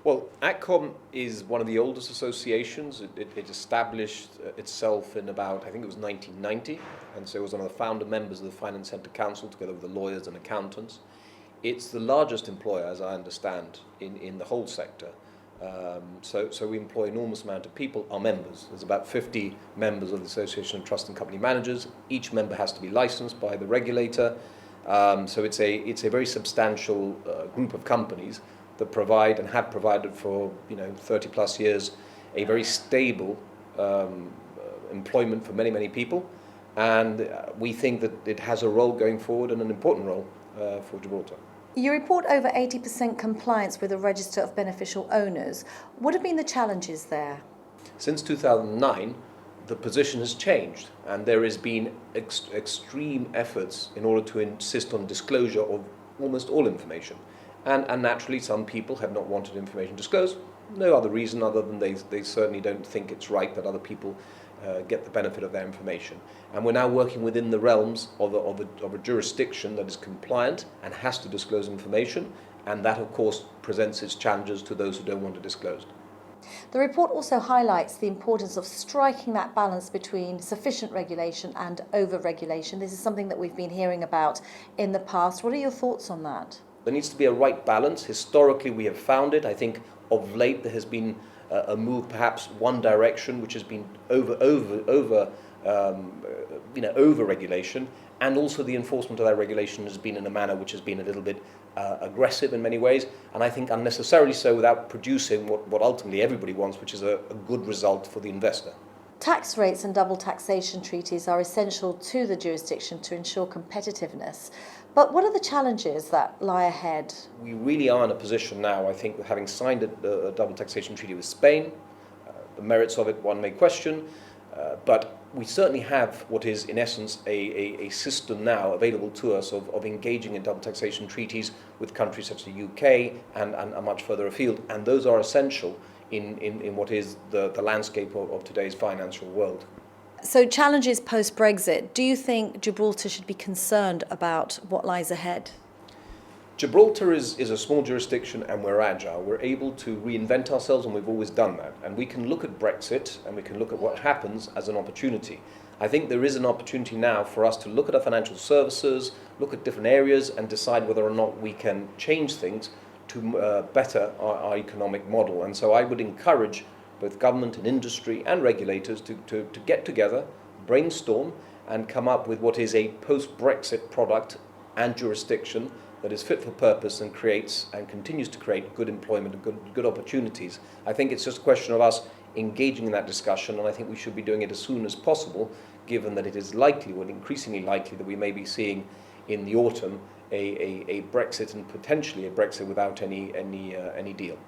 Well, ATCOM is one of the oldest associations. It established itself in about, I think it was 1990, and so it was one of the founder members of the Finance Centre Council together with the lawyers and accountants. It's the largest employer, as I understand, in the whole sector. So we employ an enormous amount of people, our members. There's about 50 members of the Association of Trust and Company Managers. Each member has to be licensed by the regulator. So it's a very substantial group of companies that provide and have provided for 30 plus years a very stable employment for many people, and we think that it has a role going forward and an important role for Gibraltar. You report over 80% compliance with the Register of Beneficial Owners. What have been the challenges there? Since 2009, the position has changed, and there has been extreme efforts in order to insist on disclosure of almost all information. And naturally, some people have not wanted information disclosed. No other reason other than they certainly don't think it's right that other people get the benefit of their information. And we're now working within the realms of a jurisdiction that is compliant and has to disclose information, and that, of course, presents its challenges to those who don't want to disclose. The report also highlights the importance of striking that balance between sufficient regulation and over-regulation. This is something that we've been hearing about in the past. What are your thoughts on that? There needs to be a right balance. Historically, we have found it. I think of late there has been a move, perhaps one direction, which has been over-regulation, and also the enforcement of that regulation has been in a manner which has been a little bit aggressive in many ways, and I think unnecessarily so, without producing what ultimately everybody wants, which is a good result for the investor. Tax rates and double taxation treaties are essential to the jurisdiction to ensure competitiveness. But what are the challenges that lie ahead? We really are in a position now, I think, having signed a double taxation treaty with Spain. The merits of it one may question, but we certainly have what is, in essence, a system now available to us of engaging in double taxation treaties with countries such as the UK and much further afield, and those are essential in what is the landscape of today's financial world. So challenges post-Brexit, do you think Gibraltar should be concerned about what lies ahead? Gibraltar is a small jurisdiction, and we're agile. We're able to reinvent ourselves, and we've always done that. And we can look at Brexit and we can look at what happens as an opportunity. I think there is an opportunity now for us to look at our financial services, look at different areas, and decide whether or not we can change things to better our economic model. And so I would encourage both government and industry and regulators to get together, brainstorm, and come up with what is a post-Brexit product and jurisdiction that is fit for purpose and creates and continues to create good employment and good opportunities. I think it's just a question of us engaging in that discussion, and I think we should be doing it as soon as possible, given that it is likely, or increasingly likely, that we may be seeing in the autumn a Brexit, and potentially a Brexit without any deal.